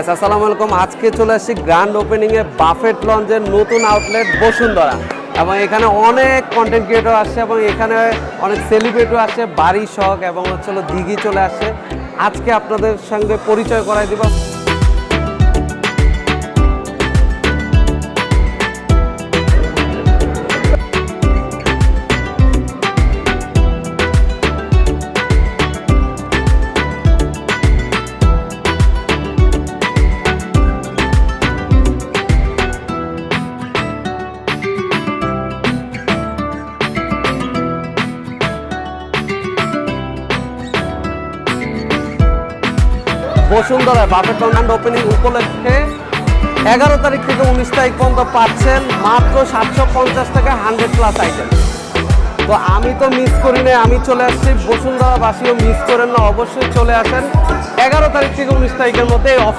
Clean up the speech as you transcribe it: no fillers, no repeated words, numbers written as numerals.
আসসালামু আলাইকুম। আজকে চলে আসছি গ্র্যান্ড ওপেনিং এ বাফেট লঞ্চের নতুন আউটলেট বসুন্ধরা, এবং এখানে অনেক কন্টেন্ট ক্রিয়েটর আসছে এবং এখানে অনেক সেলিব্রিটিও আসছে, বাড়ি শখ এবং দিঘি চলে আসছে। আজকে আপনাদের সঙ্গে পরিচয় করাই দিব। বসুন্ধরা বাফেট লঞ্চ ওপেনিং উপলক্ষে 11 তারিখ থেকে 19 তারিখ পর্যন্ত পাচ্ছেন মাত্র 750 টাকা 100+ আইটেম। তো আমি তো মিস করি না, আমি চলে আসছি। বসুন্ধরাবাসীও মিস করেন না, অবশ্যই চলে আসেন 11 তারিখ থেকে 19 তারিখের মধ্যে এই অফার